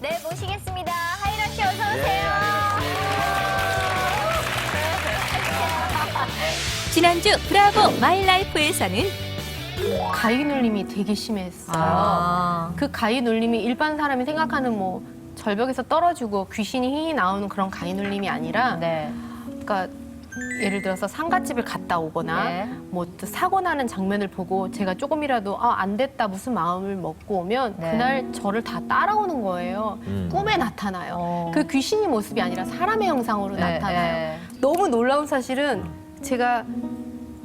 네, 모시겠습니다. 하이라 씨 어서 오세요. 지난주 브라보 마이라이프에서는 가위 눌림이 되게 심했어요. 그 가위 눌림이 일반 사람이 생각하는 뭐 절벽에서 떨어지고 귀신이 휘 나오는 그런 가위 눌림이 아니라, 네. 그러니까 예를 들어서 상가집을 갔다 오거나 네. 뭐 또 사고 나는 장면을 보고 제가 조금이라도 안 됐다 무슨 마음을 먹고 오면 네. 그날 저를 다 따라오는 거예요. 꿈에 나타나요. 그 귀신의 모습이 아니라 사람의 형상으로 나타나요. 네. 너무 놀라운 사실은 제가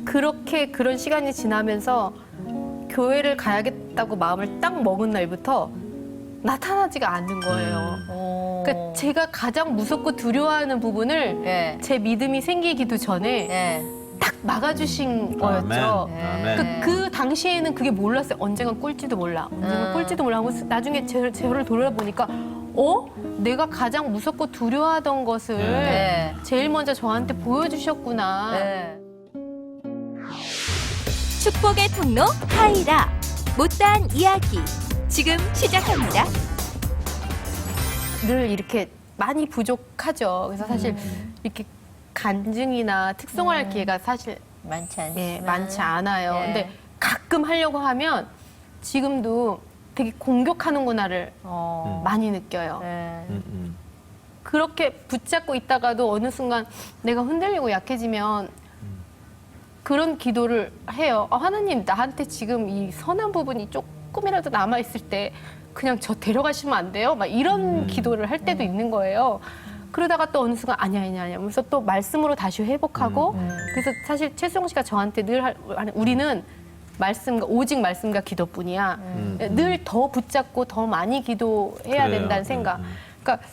그렇게 그런 시간이 지나면서 교회를 가야겠다고 마음을 딱 먹은 날부터 나타나지가 않는 거예요. 그러니까 제가 가장 무섭고 두려워하는 부분을 네. 제 믿음이 생기기도 전에 네. 딱 막아주신 거였죠. 네. 그러니까 그 당시에는 그게 몰랐어요. 언젠간 꿀지도 몰라. 언젠간 꿀지도 몰라 하고 나중에 저를 돌아보니까 내가 가장 무섭고 두려워하던 것을 네. 제일 먼저 저한테 보여주셨구나. 네. 축복의 통로 하이라 못다한 이야기 지금 시작합니다. 늘 이렇게 많이 부족하죠. 그래서 사실 이렇게 간증이나 특송할 기회가 사실 많지 않지만. 많지 않아요. 네. 근데 가끔 하려고 하면 지금도 되게 공격하는구나를 많이 느껴요. 네. 그렇게 붙잡고 있다가도 어느 순간 내가 흔들리고 약해지면 그런 기도를 해요. 하나님, 나한테 지금 이 선한 부분이 조금이라도 남아있을 때 그냥 저 데려가시면 안 돼요? 막 이런 기도를 할 때도 있는 거예요. 그러다가 또 어느 순간 아니야. 그래서 또 말씀으로 다시 회복하고 그래서 사실 최수영 씨가 저한테 늘 우리는 말씀과 오직 말씀과 기도뿐이야. 늘 더 붙잡고 더 많이 기도해야 그래요. 된다는 생각. 그러니까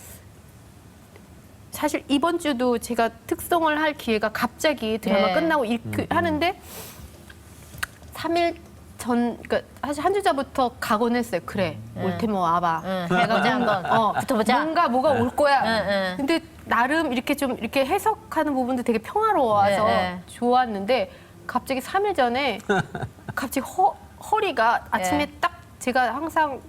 사실 이번 주도 제가 특송을 할 기회가 갑자기 드라마 네. 끝나고 하는데 3일 전, 그러니까 사실 한 주 전부터 각오는 했어요. 그래, 올 테면 와봐. 해보자 한번. 붙어보자. 뭐가 올 거야. 응. 근데 나름 이렇게 좀 이렇게 해석하는 부분도 되게 평화로워서 네. 좋았는데 갑자기 3일 전에 갑자기 허리가 아침에 네. 딱 제가 항상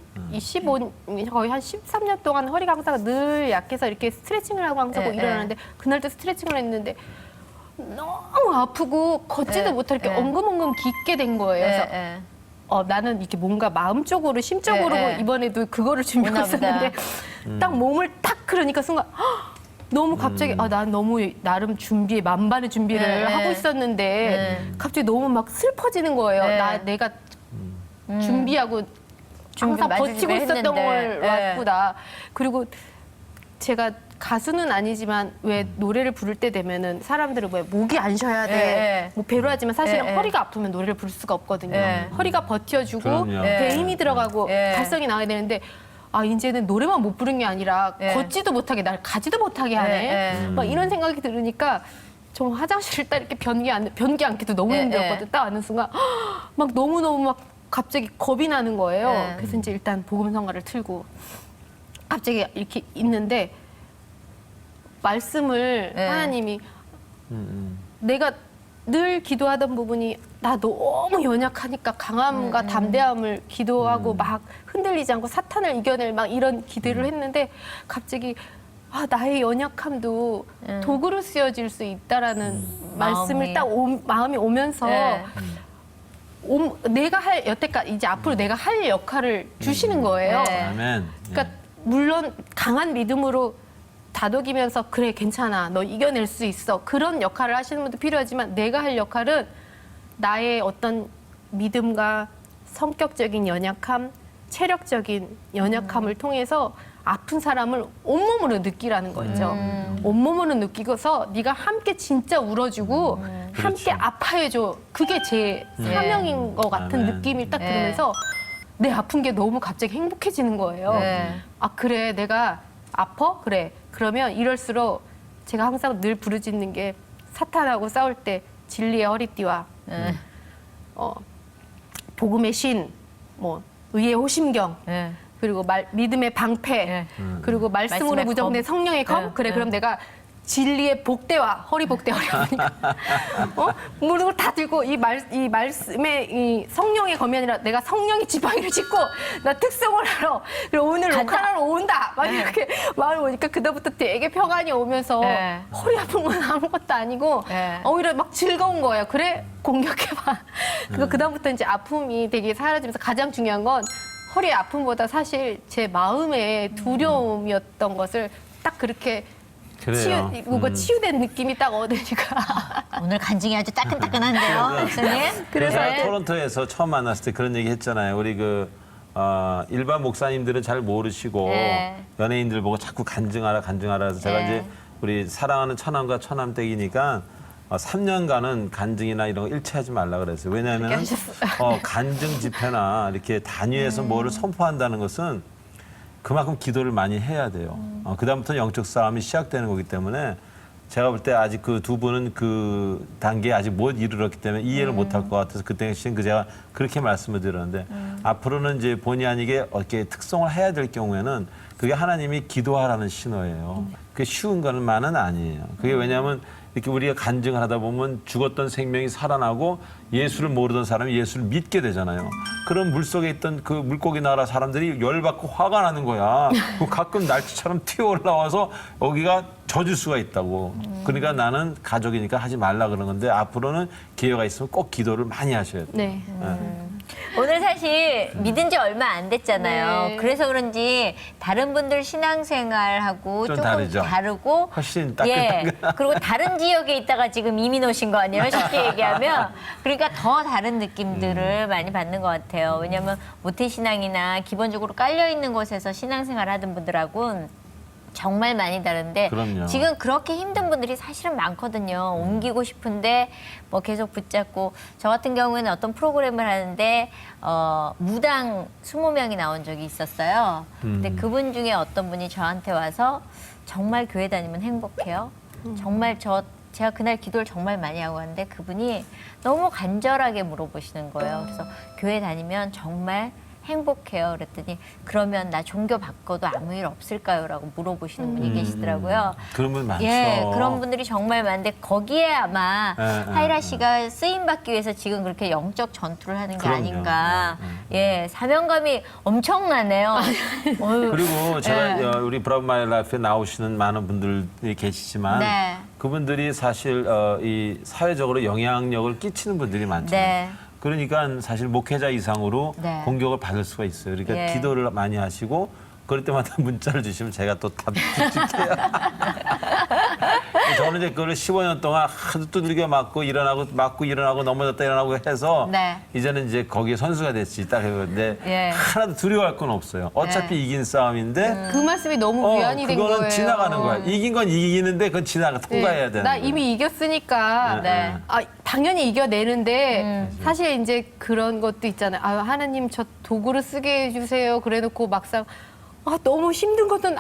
거의 한 13년 동안 허리가 항상 늘 약해서 이렇게 스트레칭을 하고 항상 네, 일어나는데 그날도 스트레칭을 했는데 너무 아프고 걷지도 네, 못할 이렇게 네. 엉금엉금 깃게 된 거예요. 그래서 나는 이렇게 뭔가 마음적으로 심적으로 네, 네. 이번에도 그거를 준비하고 오나 보다. 있었는데 딱 몸을 딱 그러니까 순간 너무 갑자기 난 너무 나름 만반의 준비를 네, 네. 하고 있었는데 갑자기 너무 막 슬퍼지는 거예요. 네. 내가 준비하고 준비 항상 많이 버티고 있었던 했는데. 걸 네. 왔구나. 그리고 제가 가수는 아니지만 왜 노래를 부를 때 되면은 사람들은 왜 목이 안 쉬어야 돼. 네. 뭐 배로하지만 사실은 네. 허리가 아프면 노래를 부를 수가 없거든요. 네. 허리가 버텨주고 그럼요. 배에 힘이 들어가고 네. 발성이 나와야 되는데 이제는 노래만 못 부른 게 아니라 네. 걷지도 못하게 날 가지도 못하게 하네. 네. 막 이런 생각이 들으니까 저 화장실을 딱 이렇게 변기 앉기도 너무 네. 힘들었거든. 딱 앉는 순간 막 너무너무 막 갑자기 겁이 나는 거예요. 네. 그래서 이제 일단 복음성가를 틀고 갑자기 이렇게 있는데 말씀을 네. 하나님이 내가 늘 기도하던 부분이 나 너무 연약하니까 강함과 담대함을 기도하고 막 흔들리지 않고 사탄을 이겨낼 막 이런 기도를 했는데 갑자기 나의 연약함도 도구로 쓰여질 수 있다라는 말씀을 마음이 오면서 네. 내가 여태까지 이제 앞으로 내가 할 역할을 주시는 거예요. 네. 아멘. 그러니까 물론 강한 믿음으로 다독이면서 그래 괜찮아 너 이겨낼 수 있어 그런 역할을 하시는 분도 필요하지만 내가 할 역할은 나의 어떤 믿음과 성격적인 연약함, 체력적인 연약함을 통해서 아픈 사람을 온몸으로 느끼라는 거죠. 온몸으로 느끼고서 네가 함께 진짜 울어주고 함께 아파해줘. 그게 제 사명인 것 같은 아멘. 느낌이 딱 네. 들으면서 내 아픈 게 너무 갑자기 행복해지는 거예요. 네. 그래 내가 아파? 그래. 그러면 이럴수록 제가 항상 늘 부르짖는 게 사탄하고 싸울 때 진리의 허리띠와 복음의 신, 뭐 의의 호심경, 그리고 믿음의 방패, 그리고 말씀으로 말씀의 무정된 검. 성령의 검. 그래 그럼 내가 진리의 복대와 허리 복대 하려니까 무릎을 다 들고 이 말씀에 이 성령의 검이 아니라 내가 성령의 지팡이를 짚고 나 특성을 알아. 그리고 오늘 녹화하러 온다. 막 이렇게 마음을 오니까 그다음부터 되게 평안이 오면서 네. 허리 아픈 건 아무것도 아니고 네. 오히려 막 즐거운 거예요. 그래 공격해봐. 그다음부터 이제 아픔이 되게 사라지면서 가장 중요한 건 허리의 아픔보다 사실 제 마음의 두려움이었던 것을 딱 그렇게 그래요. 치유된 느낌이 딱 얻으니까. 오늘 간증이 아주 따끈따끈한데요, 목사님. 그래서 네. 토론토에서 처음 만났을 때 그런 얘기 했잖아요. 우리 일반 목사님들은 잘 모르시고 네. 연예인들 보고 자꾸 간증하라 해서 제가 네. 이제 우리 사랑하는 처남과 처남댁이니까 3년간은 간증이나 이런 거 일체하지 말라 그랬어요. 왜냐하면 간증 집회나 이렇게 단위에서 뭐를 선포한다는 것은 그만큼 기도를 많이 해야 돼요. 그다음부터 영적 싸움이 시작되는 거기 때문에 제가 볼 때 아직 그 두 분은 그 단계에 아직 못 이르렀기 때문에 이해를 못할 것 같아서 그때 당시 제가 그렇게 말씀을 드렸는데 앞으로는 이제 본의 아니게 어떻게 특성을 해야 될 경우에는 그게 하나님이 기도하라는 신호예요. 그게 쉬운 것만은 아니에요. 그게 왜냐하면 이렇게 우리가 간증을 하다 보면 죽었던 생명이 살아나고 예수를 모르던 사람이 예수를 믿게 되잖아요. 그런 물속에 있던 그 물고기 나라 사람들이 열받고 화가 나는 거야. 가끔 날치처럼 튀어 올라와서 여기가 젖을 수가 있다고. 그러니까 나는 가족이니까 하지 말라 그런 건데 앞으로는 기회가 있으면 꼭 기도를 많이 하셔야 돼요. 네. 오늘 사실 믿은 지 얼마 안 됐잖아요. 네. 그래서 그런지 다른 분들 신앙생활하고 좀 조금 다르죠. 다르고 훨씬 예. 따끈따끈. 그리고 다른 지역에 있다가 지금 이민 오신 거 아니에요? 쉽게 얘기하면. 그러니까 더 다른 느낌들을 많이 받는 것 같아요. 왜냐하면 모태신앙이나 기본적으로 깔려있는 곳에서 신앙생활 하던 분들하고는 정말 많이 다른데 그럼요. 지금 그렇게 힘든 분들이 사실은 많거든요. 옮기고 싶은데 뭐 계속 붙잡고 저 같은 경우에는 어떤 프로그램을 하는데 무당 20명이 나온 적이 있었어요. 근데 그분 중에 어떤 분이 저한테 와서 정말 교회 다니면 행복해요. 정말 제가 그날 기도를 정말 많이 하고 왔는데 그분이 너무 간절하게 물어보시는 거예요. 그래서 교회 다니면 정말 행복해요. 그랬더니 그러면 나 종교 바꿔도 아무 일 없을까요? 라고 물어보시는 분이 계시더라고요. 그런 분 많죠. 예, 그런 분들이 정말 많은데 거기에 아마 하이라 네. 씨가 쓰임 받기 위해서 지금 그렇게 영적 전투를 하는 게 그럼요. 아닌가. 예, 사명감이 엄청나네요. 어휴. 그리고 제가 네. 우리 브라보 마이 라이프에 나오시는 많은 분들이 계시지만 네. 그분들이 사실 이 사회적으로 영향력을 끼치는 분들이 많잖아요. 네. 그러니까 사실 목회자 이상으로 네. 공격을 받을 수가 있어요. 그러니까 예. 기도를 많이 하시고 그럴 때마다 문자를 주시면 제가 또 답 드릴게요. 저는 이제 그걸 15년 동안 하도 두들겨 맞고 일어나고 넘어졌다 일어나고 해서 네. 이제는 이제 거기에 선수가 됐지 딱 해봤는데 예. 하나도 두려워할 건 없어요. 어차피 이긴 싸움인데 그 말씀이 너무 위안이 된 거예요. 그거는 지나가는 거야. 이긴 건 이기는데 그건 통과해야 되는 나 거예요. 이미 이겼으니까 네. 당연히 이겨내는데 사실 이제 그런 것도 있잖아요. 하나님 저 도구를 쓰게 해주세요. 그래놓고 막상 너무 힘든 것은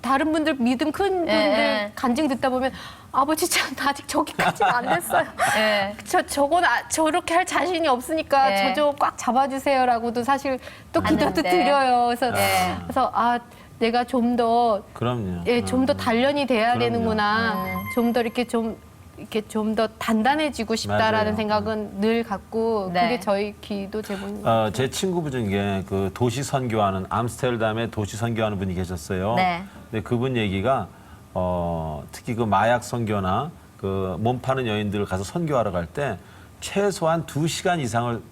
다른 분들 믿음 큰 분들 네. 간증 듣다 보면 아버지 참 아직 저기까지는 안 됐어요. 예. 저건 저렇게 할 자신이 없으니까 네. 저 좀 꽉 잡아주세요라고도 사실 또 기도도 하는데. 드려요. 그래서 네. 내가 좀 더 그럼요. 좀 더 단련이 돼야 그럼요. 되는구나. 좀 더 이렇게 좀 더 단단해지고 싶다라는 맞아요. 생각은 늘 갖고 네. 그게 저희 기도 제목입니다. 제 친구분 중에 그 도시 선교하는 암스테르담에 도시 선교하는 분이 계셨어요. 네. 근데 그분 얘기가 특히 그 마약 선교나 그 몸 파는 여인들을 가서 선교하러 갈 때 최소한 2시간 이상을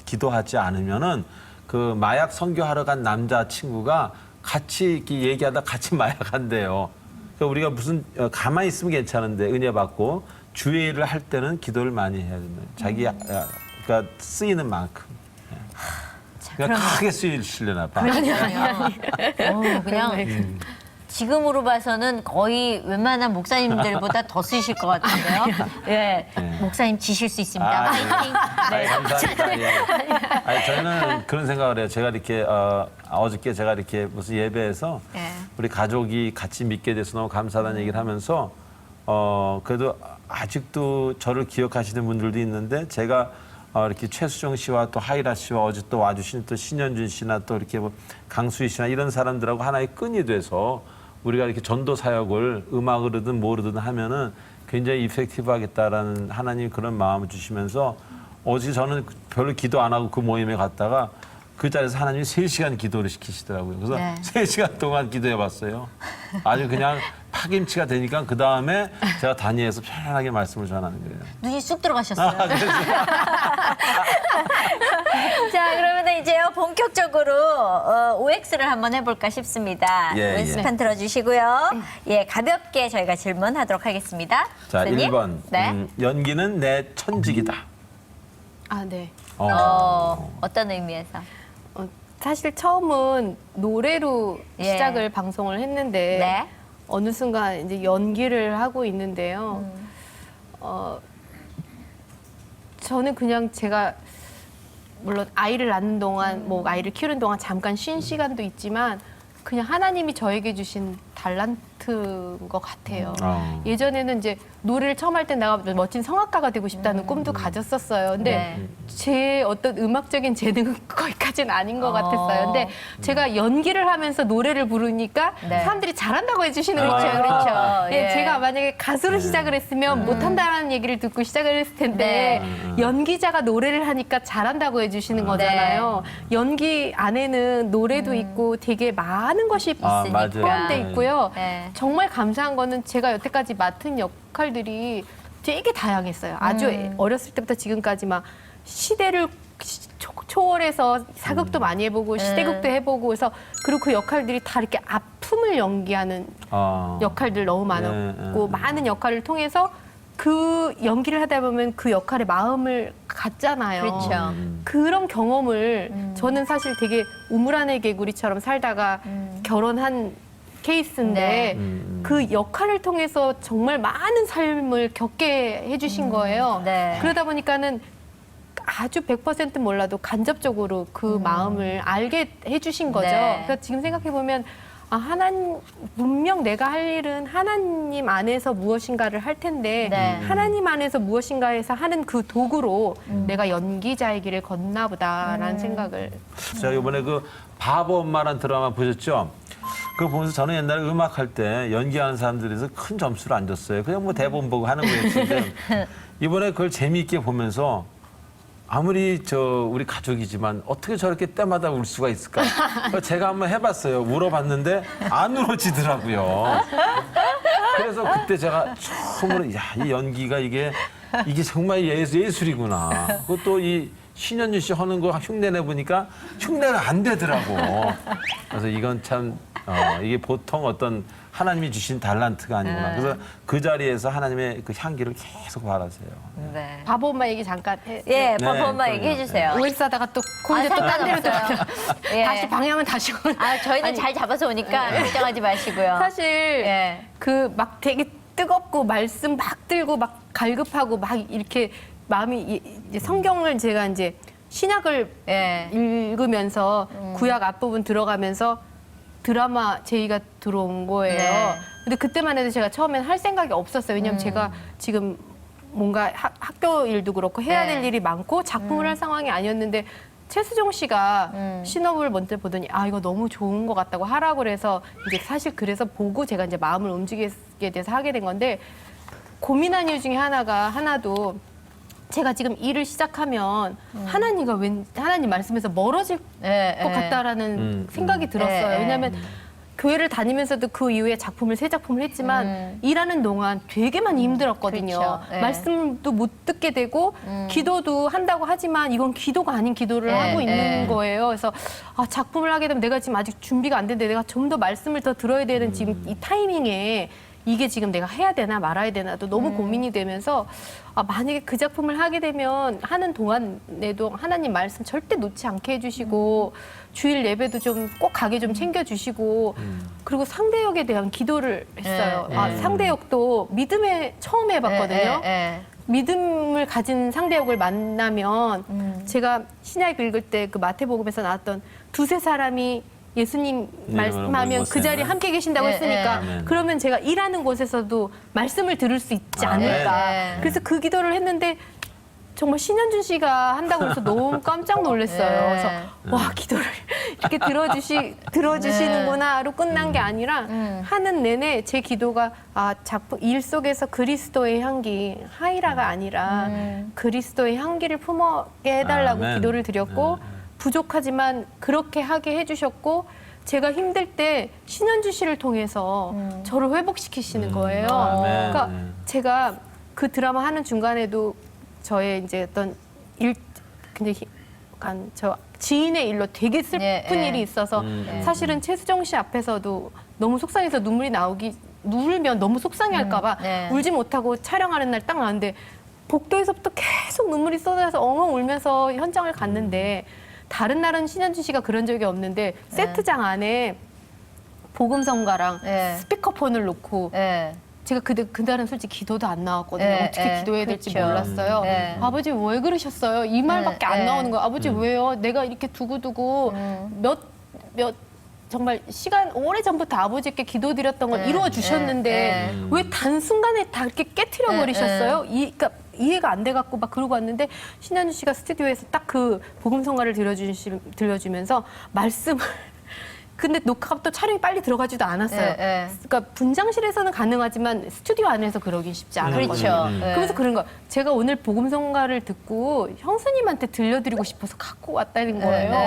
기도하지 않으면은 그 마약 선교하러 간 남자 친구가 같이 이렇게 얘기하다 같이 마약한대요. 그러니까 우리가 무슨 가만히 있으면 괜찮은데 은혜 받고 주의 일을 할 때는 기도를 많이 해야 된다. 자기 그러니까 쓰이는 만큼. 그냥 크게 쓰이려나 봐. 그냥 지금으로 봐서는 거의 웬만한 목사님들보다 더 쓰실 것 같은데요. 예, 목사님 지실 수 있습니다. 화이팅. 네, 감사합니다. 예. 아니, 저는 그런 생각을 해요. 제가 이렇게 어저께 제가 이렇게 무슨 예배에서 예. 우리 가족이 같이 믿게 돼서 너무 감사하다는 얘기를 하면서 그래도 아직도 저를 기억하시는 분들도 있는데 제가 이렇게 최수정 씨와 또 하이라 씨와 어제 또 와주신 또 신현준 씨나 또 이렇게 뭐 강수희 씨나 이런 사람들하고 하나의 끈이 돼서 우리가 이렇게 전도 사역을 음악으로든 뭐로든 하면은 굉장히 이펙티브하겠다라는 하나님 그런 마음을 주시면서 어제 저는 별로 기도 안 하고 그 모임에 갔다가 그 자리에서 하나님이 3시간 기도를 시키시더라고요. 그래서 네. 3시간 동안 기도해 봤어요. 아주 그냥 파김치가 되니까 그 다음에 제가 단위에서 편안하게 말씀을 전하는 거예요. 눈이 쑥 들어가셨어요. 아, 그래서 자, 그러면 이제요 본격적으로 OX를 한번 해볼까 싶습니다. 예, OX판 들어주시고요. 예, 가볍게 저희가 질문하도록 하겠습니다. 자, 선생님. 1번. 네. 연기는 내 천직이다. 아, 네. 어떤 의미에서? 사실 처음은 노래로 예. 시작을 방송을 했는데 네. 어느 순간 이제 연기를 하고 있는데요. 저는 그냥 제가 물론 아이를 낳는 동안 뭐 아이를 키우는 동안 잠깐 쉰 시간도 있지만 그냥 하나님이 저에게 주신 달란트인 것 같아요. 예전에는 이제 노래를 처음 할 때 내가 멋진 성악가가 되고 싶다는 꿈도 가졌었어요. 근데 네. 제 어떤 음악적인 재능은 거기까지는 아닌 것 어. 같았어요. 근데 제가 연기를 하면서 노래를 부르니까 네. 사람들이 잘한다고 해주시는 그렇죠, 거예요. 그렇죠. 네, 예. 제가 만약에 가수로 시작을 했으면 못한다라는 얘기를 듣고 시작을 했을 텐데 연기자가 노래를 하니까 잘한다고 해주시는 거잖아요. 연기 안에는 노래도 있고 되게 많은 것이 맞아요. 포함돼 있고요. 네. 정말 감사한 거는 제가 여태까지 맡은 역할들이 되게 다양했어요. 아주 어렸을 때부터 지금까지 막 시대를 초월해서 사극도 많이 해보고 시대극도 해보고 해서 그리고 그 역할들이 다 이렇게 아픔을 연기하는 역할들 너무 많았고 많은 역할을 통해서 그 연기를 하다 보면 그 역할에 마음을 갖잖아요. 그렇죠. 그런 경험을 저는 사실 되게 우물 안의 개구리처럼 살다가 결혼한 케이스인데 네. 그 역할을 통해서 정말 많은 삶을 겪게 해주신 거예요. 네. 그러다 보니까는 아주 100% 몰라도 간접적으로 그 마음을 알게 해주신 거죠. 네. 그래서 지금 생각해 보면 아, 하나님 분명 내가 할 일은 하나님 안에서 무엇인가를 할 텐데 네. 하나님 안에서 무엇인가에서 하는 그 도구로 내가 연기자의 길을 걷나 보다라는 생각을 제가 이번에 그 바보 엄마라는 드라마 보셨죠? 그거 보면서 저는 옛날에 음악할 때 연기하는 사람들에서 큰 점수를 안 줬어요. 그냥 뭐 대본 보고 하는 거였는데 이번에 그걸 재미있게 보면서 아무리 우리 가족이지만 어떻게 저렇게 때마다 울 수가 있을까? 그래서 제가 한번 해봤어요. 울어봤는데 안 울어지더라고요. 그래서 그때 제가 처음으로 야, 이 연기가 이게 정말 예술이구나. 그것도 이 신현주 씨 하는 거 흉내내 보니까 흉내가 안 되더라고. 그래서 이건 참 이게 보통 어떤 하나님이 주신 달란트가 아니구나. 그래서 그 자리에서 하나님의 그 향기를 계속 바라세요. 네. 바보 엄마 얘기 잠깐 해. 예, 네, 버퍼 엄마 얘기해 주세요. OX 하다가 또 코인데 또 딴 데로 또 상관없어요. 예. 다시 방향은 다시 아, 저희는 아니, 잘 잡아서 오니까 걱정하지 마시고요. 사실 예. 그 막 되게 뜨겁고 말씀 막 들고 막 갈급하고 막 이렇게 마음이 이제 성경을 제가 이제 신약을 예. 읽으면서 구약 앞부분 들어가면서 드라마 제의가 들어온 거예요. 네. 근데 그때만 해도 제가 처음엔 할 생각이 없었어요. 왜냐면 제가 지금 뭔가 학교 일도 그렇고 해야 네. 될 일이 많고 작품을 할 상황이 아니었는데 최수종 씨가 신업을 먼저 보더니 아 이거 너무 좋은 것 같다고 하라고 그래서 이제 사실 그래서 보고 제가 이제 마음을 움직이게 돼서 하게 된 건데 고민한 이유 중에 하나도 제가 지금 일을 시작하면 하나님 말씀에서 멀어질 예, 것 예. 같다라는 생각이 들었어요. 예, 예. 왜냐하면 교회를 다니면서도 그 이후에 세 작품을 했지만 일하는 동안 되게 많이 힘들었거든요. 그렇죠. 예. 말씀도 못 듣게 되고 기도도 한다고 하지만 이건 기도가 아닌 기도를 예, 하고 있는 예. 거예요. 그래서 아, 작품을 하게 되면 내가 지금 아직 준비가 안 됐는데 내가 좀 더 말씀을 더 들어야 되는 지금 이 타이밍에 이게 지금 내가 해야 되나 말아야 되나도 너무 고민이 되면서 아, 만약에 그 작품을 하게 되면 하는 동안에도 하나님 말씀 절대 놓지 않게 해주시고 주일 예배도 좀 꼭 가게 좀 챙겨주시고 그리고 상대역에 대한 기도를 했어요. 예, 아, 예. 상대역도 믿음에 처음 해봤거든요. 예, 예. 믿음을 가진 상대역을 만나면 제가 신약 읽을 때 그 마태복음에서 나왔던 두세 사람이 예수님 말씀하면 그 자리에 함께 계신다고 예, 했으니까 예. 그러면 제가 일하는 곳에서도 말씀을 들을 수 있지 아, 않을까. 네, 네. 그래서 그 기도를 했는데 정말 신현준 씨가 한다고 해서 너무 깜짝 놀랐어요. 네. 그래서 와 기도를 이렇게 들어주시는구나로 끝난 게 아니라 하는 내내 제 기도가 작품 일 속에서 그리스도의 향기 하이라가 아니라 그리스도의 향기를 품어게 해달라고 아멘. 기도를 드렸고 부족하지만 그렇게 하게 해주셨고 제가 힘들 때 신현주 씨를 통해서 저를 회복시키시는 거예요. 아멘. 그러니까 제가 그 드라마 하는 중간에도 저의 이제 어떤 근데 저 지인의 일로 되게 슬픈 일이 있어서 사실은 최수정 씨 앞에서도 너무 속상해서 눈물이 울면 너무 속상해할까봐 울지 못하고 촬영하는 날 딱 나왔는데 복도에서부터 계속 눈물이 쏟아져서 엉엉 울면서 현장을 갔는데 다른 날은 신현준 씨가 그런 적이 없는데 세트장 안에 복음성가랑 스피커폰을 놓고 제가 그날은 솔직히 기도도 안 나왔거든요. 어떻게 기도해야 될지 그렇죠. 몰랐어요. 아버지 왜 그러셨어요? 이 말밖에 안 나오는 거예요. 아버지 왜요? 내가 이렇게 두고두고 정말 시간 오래전부터 아버지께 기도드렸던 걸 이루어 주셨는데 왜 단순간에 다 이렇게 깨트려 버리셨어요? 그러니까 이해가 안 돼갖고 막 그러고 왔는데 신현주 씨가 스튜디오에서 딱 그 복음성가를 들려주면서 말씀을 근데 녹화가 또 촬영이 빨리 들어가지도 않았어요. 그러니까 분장실에서는 가능하지만 스튜디오 안에서 그러긴 쉽지 않았거든요. 그렇죠. 그래서 그런 거 제가 오늘 복음성가를 듣고 형수님한테 들려드리고 싶어서 갖고 왔다는 거예요.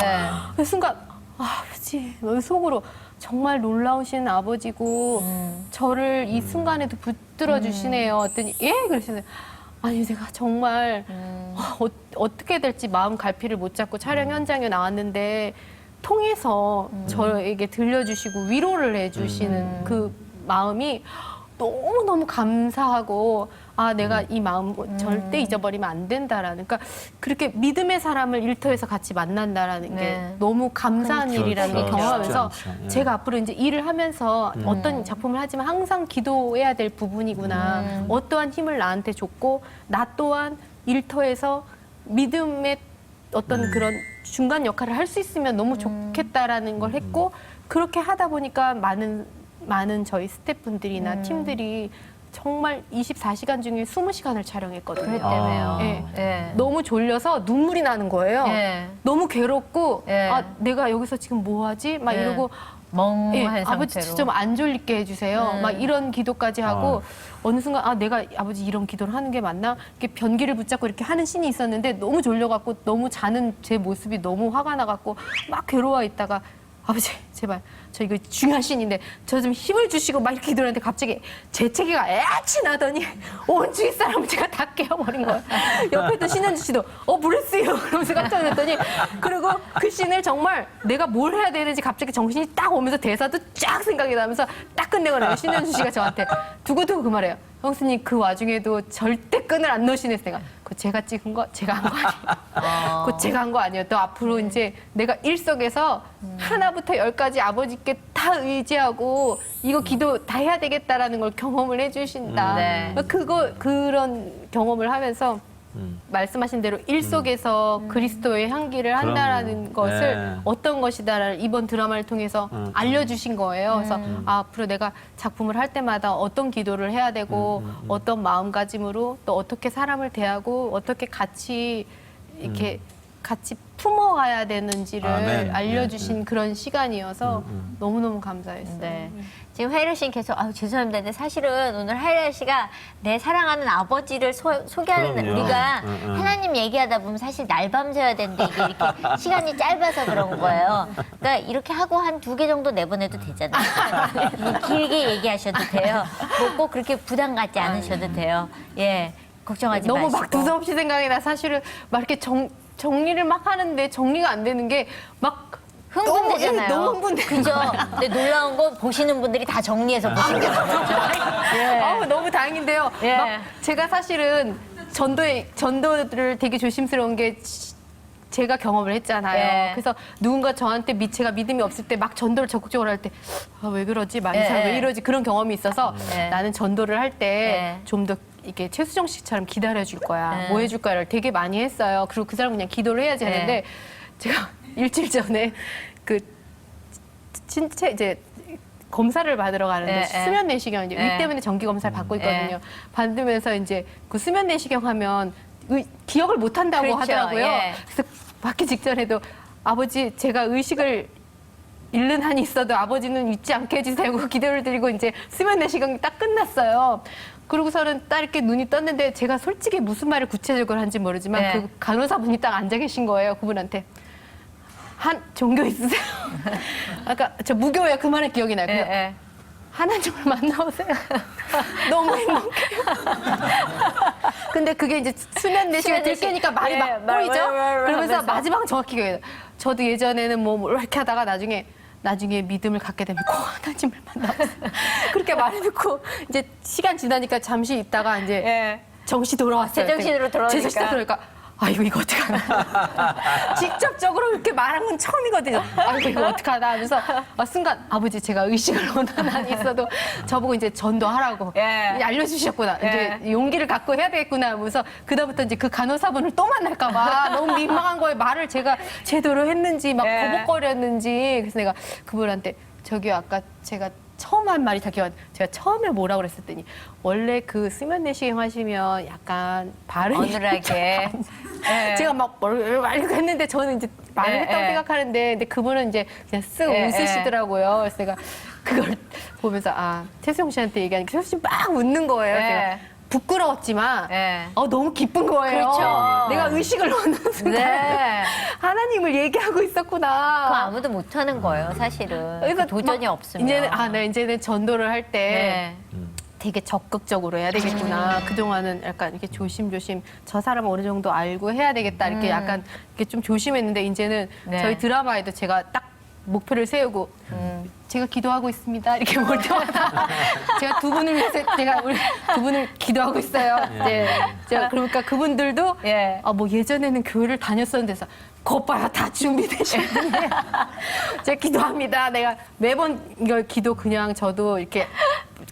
그 순간 아버지 속으로 정말 놀라우신 아버지고 저를 이 순간에도 붙들어 주시네요. 했더니 그러시네요. 아니 제가 정말 어떻게 될지 마음 갈피를 못 잡고 촬영 현장에 나왔는데 통해서 저에게 들려주시고 위로를 해주시는 그 마음이 너무너무 감사하고 내가 이 마음 절대 잊어버리면 안 된다라는 그러니까 그렇게 믿음의 사람을 일터에서 같이 만난다라는 게 너무 감사한 일이라는 걸 경험하면서 제가 앞으로 이제 일을 하면서 어떤 작품을 하지만 항상 기도해야 될 부분이구나 어떠한 힘을 나한테 줬고 나 또한 일터에서 믿음의 어떤 그런 중간 역할을 할 수 있으면 너무 좋겠다라는 걸 했고 그렇게 하다 보니까 많은 저희 스태프분들이나 팀들이 정말 24시간 중에 20시간을 촬영했거든요. 그랬다며요. 너무 졸려서 눈물이 나는 거예요. 너무 괴롭고 내가 여기서 지금 뭐 하지? 막 이러고 멍한 아버지 상태로. 좀 안 졸리게 해주세요. 막 이런 기도까지 하고 어느 순간 내가 아버지 이런 기도를 하는 게 맞나? 이렇게 변기를 붙잡고 이렇게 하는 씬이 있었는데 너무 졸려갖고 너무 자는 제 모습이 너무 화가 나갖고 막 괴로워 있다가 아버지 제발 저 이거 중요한 씬인데 저 좀 힘을 주시고 막 이렇게 기도하는데 갑자기 재채기가 애치 나더니 온 주위 사람을 제가 다 깨워버린 거예요. 옆에 있던 신현주 씨도 브레스요 그러면서 깜짝 놀랐더니 그리고 그 씬을 정말 내가 뭘 해야 되는지 갑자기 정신이 딱 오면서 대사도 쫙 생각이 나면서 딱 끝내거든요. 신현주 씨가 저한테 두고두고 그 말해요. 형수님 그 와중에도 절대 끈을 안 놓으시네. 내가 그거 제가 찍은 거 제가 한 거 아니에요. 그거 제가 한 거 아니에요. 또 앞으로 이제 내가 일 속에서 하나부터 열까지 아버지께 다 의지하고 이거 기도 다 해야 되겠다라는 걸 경험을 해주신다. 그런 경험을 하면서 말씀하신 대로 일 속에서 그리스도의 향기를 한다라는 것을 어떤 것이다를 이번 드라마를 통해서 알려주신 거예요. 그래서 앞으로 내가 작품을 할 때마다 어떤 기도를 해야 되고 어떤 마음가짐으로 또 어떻게 사람을 대하고 어떻게 같이 이렇게 같이 품어가야 되는지를 아멘. 알려주신 그런 시간이어서 너무너무 감사했어요. 네. 지금 하이라 씨는 계속 죄송합니다. 근데 사실은 오늘 하이라 씨가 내 사랑하는 아버지를 소개하는 그럼요. 우리가 하나님 얘기하다 보면 사실 날밤 새야 되는데 이게 이렇게 시간이 짧아서 그런 거예요. 그러니까 이렇게 하고 한 2개 정도 내보내도 되잖아요. 길게 얘기하셔도 돼요. 뭐 꼭 그렇게 부담 갖지 않으셔도 돼요. 걱정하지 너무 마시고. 막 두서없이 생각이 나. 사실은 막 이렇게 정리를 막 하는데 정리가 안 되는 게 막 흥분되잖아요. 너무 흥분돼. 그죠? 근데 놀라운 건 보시는 분들이 다 정리해서 보시는 거죠. 너무 다행인데요. 막 제가 사실은 전도를 되게 조심스러운 게 제가 경험을 했잖아요. 그래서 누군가 저한테 제가 믿음이 없을 때 막 전도를 적극적으로 할 때 왜 그러지? 막 이 사람 왜 이러지? 그런 경험이 있어서 나는 전도를 할 때 좀 더 이게 최수정 씨처럼 기다려줄 거야. 뭐 해줄 거야를 되게 많이 했어요. 그리고 그 사람 그냥 기도를 해야지 하는데 제가 일주일 전에 진짜 이제 검사를 받으러 가는데 수면 내시경 이제 위 때문에 정기 검사를 받고 있거든요. 받으면서 이제 그 수면 내시경 하면 기억을 못 한다고 그렇죠. 하더라고요. 예. 그래서 받기 직전에도 아버지 제가 의식을 잃는 한이 있어도 아버지는 잊지 않게 해주세요. 기도를 드리고 이제 수면 내시경이 딱 끝났어요. 그러고서는 딱 이렇게 눈이 떴는데 제가 솔직히 무슨 말을 구체적으로 한지 모르지만 네. 그 간호사분이 딱 앉아 계신 거예요. 그분한테. 한 종교 있으세요? 아까 저 무교예요. 그 말의 기억이 나요. 예, 그래서 예. 하나님을 만나오세요. 너무 행복해요. 근데 그게 이제 수면 내시경 들깨니까 말이 예, 막 말, 꼬이죠? 말, 그러면서 하면서. 마지막 정확히 기억해요. 저도 예전에는 뭐 이렇게 하다가 나중에 믿음을 갖게 되면 꼭 하나님을 만나보세요. 그렇게 말해놓고 이제 시간 지나니까 잠시 있다가 이제 예. 정신 돌아왔어요. 제정신으로 돌아오니까. 제정신으로 돌아오니까 아이고 이거 어떡하나. 직접적으로 이렇게 말한 건 처음이거든요. 아이고 이거 어떡하나 하면서 순간 아버지 제가 의식을 원하는 한이 있어도 저보고 이제 전도하라고 예. 알려주셨구나. 예. 이제 용기를 갖고 해야 되겠구나 하면서 그다음부터 이제 그 간호사분을 또 만날까 봐 너무 민망한 거예요. 말을 제가 제대로 했는지 막 예. 버벅거렸는지. 그래서 내가 그분한테 저기요 아까 제가 처음 한 말이 다 기억 안 나요. 제가 처음에 뭐라고 그랬었더니 원래 그 수면 내시경 하시면 약간 발음이 어눌하게. 예. 제가 막 말고 했는데 저는 이제 말을 예, 했다고 예. 생각하는데 근데 그분은 이제 그냥 쓱 예, 웃으시더라고요. 그래서 내가 그걸 보면서 최수영 씨한테 얘기하니까 최수영 씨 막 웃는 거예요. 예. 제가 부끄러웠지만 예. 너무 기쁜 거예요. 그렇죠. 내가 의식을 얻는 순간 네. 하나님을 얘기하고 있었구나. 그거 아무도 못하는 거예요, 사실은. 그래서 그 도전이 막 없으면. 이제는 전도를 할 때 네. 되게 적극적으로 해야 되겠구나. 그동안은 약간 이렇게 조심조심 저 사람 어느 정도 알고 해야 되겠다. 이렇게 약간 이렇게 좀 조심했는데 이제는 네. 저희 드라마에도 제가 딱 목표를 세우고 제가 기도하고 있습니다. 이렇게 볼 때마다 제가 두 분을 위해서 제가 우리 두 분을 기도하고 있어요. 네. 제가 그러니까 그분들도 예. 뭐 예전에는 교회를 다녔었는데 거 봐요. 다 준비되셨는데 제가 기도합니다. 내가 매번 이거 기도 그냥 저도 이렇게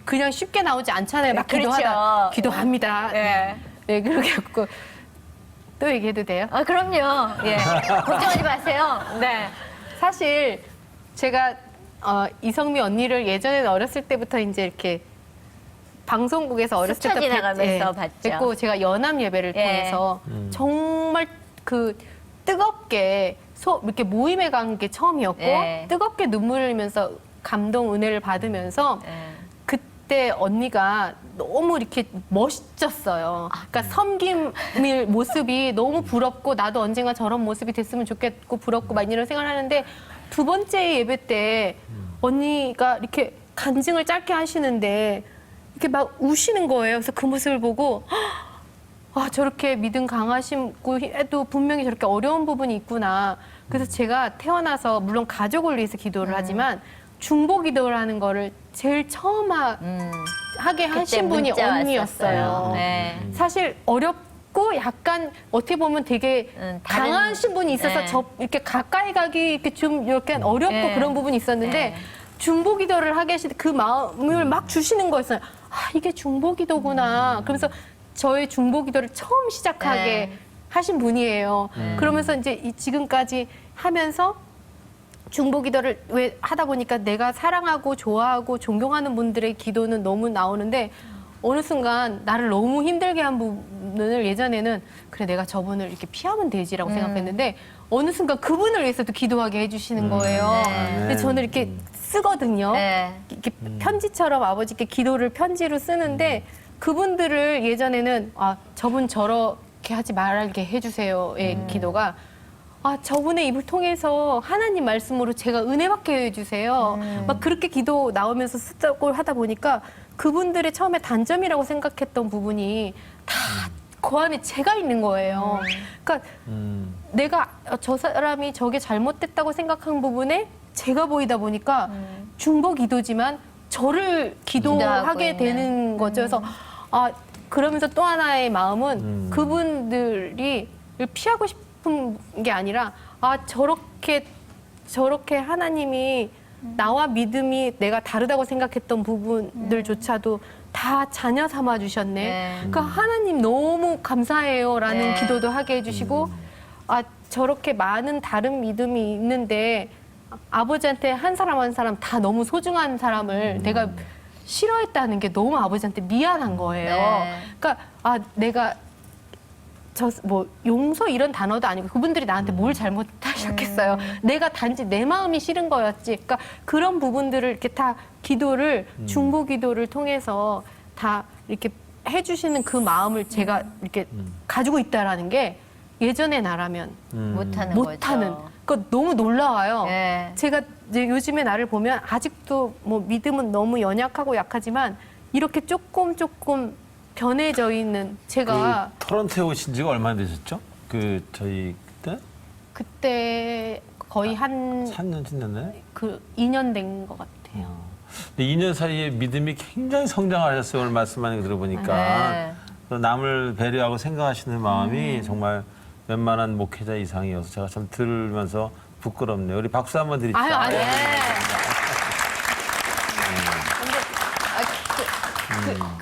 그냥 쉽게 나오지 않잖아요. 막 그렇죠. 기도하다 기도합니다. 예. 네, 그렇게 했고 또 얘기해도 돼요? 그럼요. 예. 걱정하지 마세요. 네. 사실 제가 이성미 언니를 예전에는 어렸을 때부터 이제 이렇게 방송국에서 어렸을 스쳐 때부터 지나가면서 봤죠. 뵙고 제가 연합 예배를 예. 통해서 정말 그 뜨겁게 이렇게 모임에 간 게 처음이었고 예. 뜨겁게 눈물을 흘리면서 감동 은혜를 받으면서 예. 그때 언니가 너무 이렇게 멋있었어요. 그러니까 섬김의 모습이 너무 부럽고 나도 언젠가 저런 모습이 됐으면 좋겠고 부럽고 막 이런 생각을 하는데 두 번째 예배 때 언니가 이렇게 간증을 짧게 하시는데 이렇게 막 우시는 거예요. 그래서 그 모습을 보고 저렇게 믿음 강하시고 해도 분명히 저렇게 어려운 부분이 있구나. 그래서 제가 태어나서 물론 가족을 위해서 기도를 하지만 중보 기도를 하는 거를 제일 처음 하게 하신 분이 문자 언니였어요. 왔었어요. 네. 사실 어렵고 약간 어떻게 보면 되게 다른- 강하신 분이 있어서 네. 이렇게 가까이 가기 이렇게 좀 이렇게 어렵고 네. 그런 부분이 있었는데 네. 중보 기도를 하게 하실 때 그 마음을 막 주시는 거였어요. 이게 중보 기도구나. 그러면서 저의 중보 기도를 처음 시작하게 네. 하신 분이에요. 그러면서 이제 지금까지 하면서 중보 기도를 왜 하다 보니까 내가 사랑하고 좋아하고 존경하는 분들의 기도는 너무 나오는데 어느 순간 나를 너무 힘들게 한 부분을 예전에는 그래 내가 저분을 이렇게 피하면 되지라고 생각했는데 어느 순간 그분을 위해서도 기도하게 해주시는 거예요. 네. 근데 저는 이렇게 쓰거든요. 네. 이렇게 편지처럼 아버지께 기도를 편지로 쓰는데 그분들을 예전에는 저분 저렇게 하지 말게 해주세요의 기도가 저분의 입을 통해서 하나님 말씀으로 제가 은혜 받게 해주세요. 막 그렇게 기도 나오면서 쓰고 하다 보니까 그분들의 처음에 단점이라고 생각했던 부분이 다 그 안에 제가 있는 거예요. 그러니까 내가 저 사람이 저게 잘못됐다고 생각한 부분에 제가 보이다 보니까 중보 기도지만 저를 기도하게 기도하고 되는 거죠. 그래서 그러면서 또 하나의 마음은 그분들이 피하고 싶은 게 아니라 저렇게 하나님이 나와 믿음이 내가 다르다고 생각했던 부분들조차도 다 자녀 삼아 주셨네. 네. 그러니까 하나님 너무 감사해요라는 네. 기도도 하게 해주시고 저렇게 많은 다른 믿음이 있는데 아버지한테 한 사람 한 사람 다 너무 소중한 사람을 내가 싫어했다는 게 너무 아버지한테 미안한 거예요. 네. 그러니까 내가 뭐 용서 이런 단어도 아니고 그분들이 나한테 뭘 잘못하셨겠어요. 내가 단지 내 마음이 싫은 거였지. 그러니까 그런 부분들을 이렇게 다 기도를 중보 기도를 통해서 다 이렇게 해주시는 그 마음을 제가 이렇게 가지고 있다라는 게 예전의 나라면 못하는 못하는. 거죠. 그러니까 너무 놀라워요. 네. 제가 이제 요즘에 나를 보면 아직도 뭐 믿음은 너무 연약하고 약하지만 이렇게 조금 변해져 있는 제가 그 토론토에 오신 지가 얼마나 되셨죠? 그 저희 그때 그때 거의 한 3년 지났나요? 그 2년 된 것 같아요. 근데 2년 사이에 믿음이 굉장히 성장하셨어요. 오늘 말씀만 들어보니까 네. 또 남을 배려하고 생각하시는 마음이 정말 웬만한 목회자 이상이어서 제가 참 들으면서 부끄럽네요. 우리 박수 한번 드리죠. 아유, 아니.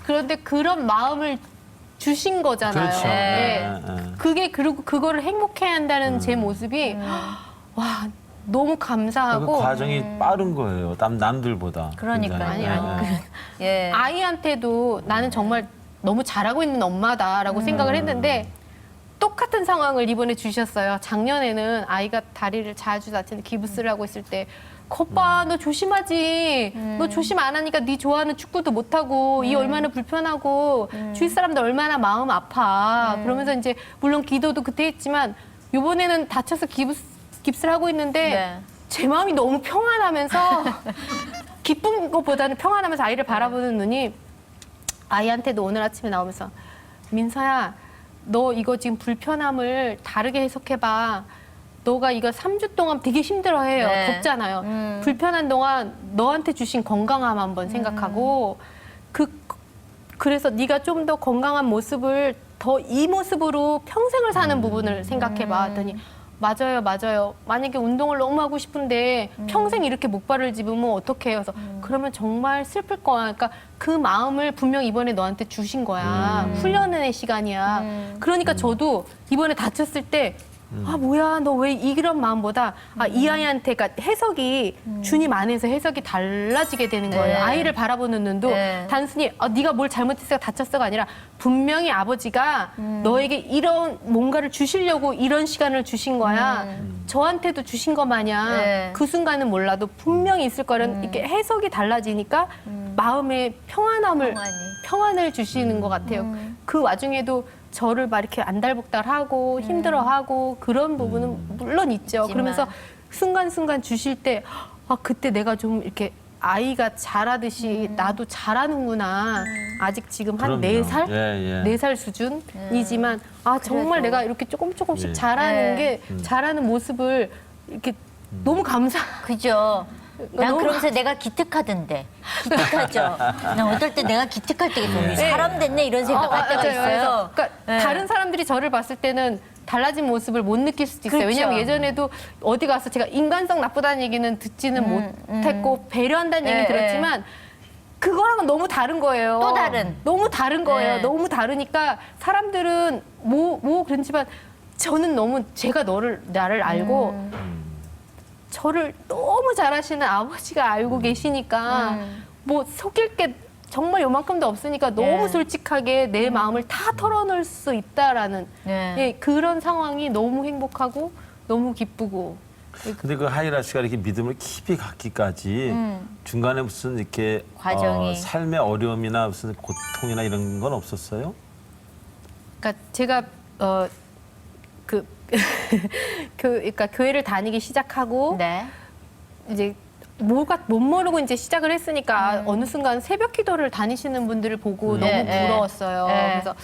그런데 그런 마음을 주신 거잖아요. 그렇죠. 네. 네. 그게 그리고 그거를 행복해 한다는 제 모습이 와 너무 그 감사하고 과정이 빠른 거예요. 남들보다. 그러니까요. 굉장히. 아니. 예. 아이한테도 나는 정말 너무 잘하고 있는 엄마다라고 생각을 했는데 똑같은 상황을 이번에 주셨어요. 작년에는 아이가 다리를 자주 다치는데 기부스를 하고 있을 때 오빠 너 조심하지. 너 조심 안 하니까 네 좋아하는 축구도 못 하고 이 얼마나 불편하고 주위 사람들 얼마나 마음 아파. 그러면서 이제 물론 기도도 그때 했지만 이번에는 다쳐서 깁스를 하고 있는데 네. 제 마음이 너무 평안하면서 기쁜 것보다는 평안하면서 아이를 바라보는 눈이 아이한테도 오늘 아침에 나오면서 민서야 너 이거 지금 불편함을 다르게 해석해봐. 너가 이거 3주 동안 되게 힘들어해요. 네. 덥잖아요. 불편한 동안 너한테 주신 건강함 한번 생각하고 그래서 네가 좀 더 건강한 모습을 더 이 모습으로 평생을 사는 부분을 생각해봐. 하더니 맞아요. 만약에 운동을 너무 하고 싶은데 평생 이렇게 목발을 집으면 어떡해요? 그래서 그러면 정말 슬플 거야. 그러니까 그 마음을 분명 이번에 너한테 주신 거야. 훈련의 시간이야. 그러니까 저도 이번에 다쳤을 때 아 뭐야 너 왜 이런 마음보다 이 아이한테 그러니까 해석이 주님 안에서 해석이 달라지게 되는 거예요. 네. 아이를 바라보는 눈도 네. 단순히 네가 뭘 잘못했어가 다쳤어가 아니라 분명히 아버지가 너에게 이런 뭔가를 주시려고 이런 시간을 주신 거야. 저한테도 주신 것 마냥 네. 그 순간은 몰라도 분명히 있을 거라는 이렇게 해석이 달라지니까 마음의 평안을 주시는 것 같아요. 그 와중에도 저를 막 이렇게 안달복달하고 힘들어하고 그런 부분은 물론 있죠. 있지만. 그러면서 순간순간 주실 때 그때 내가 좀 이렇게 아이가 잘하듯이 나도 잘하는구나. 아직 지금 한 그럼요. 4살? 예. 4살 수준이지만 정말 내가 이렇게 조금씩 예. 잘하는 네. 게 잘하는 모습을 이렇게 너무 그죠. 난 너무 그러면서 내가 기특하던데. 기특하죠. 난 어떨 때 내가 기특할 때가 있어요. 네. 사람 됐네 이런 생각할 때가 있어요. 그래서 그러니까 네. 다른 사람들이 저를 봤을 때는 달라진 모습을 못 느낄 수도 있어요. 그렇죠. 왜냐하면 예전에도 어디 가서 제가 인간성 나쁘다는 얘기는 듣지는 못했고 배려한다는 얘기 네, 들었지만 그거랑은 너무 다른 거예요. 또 다른. 너무 다른 거예요. 네. 너무 다르니까 사람들은 뭐 그런지만 저는 너무 제가 나를 알고 저를 너무 잘하시는 아버지가 알고 계시니까 뭐 속일 게 정말 요만큼도 없으니까 너무 네. 솔직하게 내 마음을 다 털어놓을 수 있다라는 네. 예, 그런 상황이 너무 행복하고 너무 기쁘고 근데 그 하이라 씨가 이렇게 믿음을 깊이 갖기까지 중간에 무슨 이렇게 과정이. 삶의 어려움이나 무슨 고통이나 이런 건 없었어요? 그러니까 제가 그러니까 교회를 다니기 시작하고 네. 이제 못 모르고 이제 시작을 했으니까 어느 순간 새벽 기도를 다니시는 분들을 보고 네, 너무 네. 부러웠어요. 네. 그래서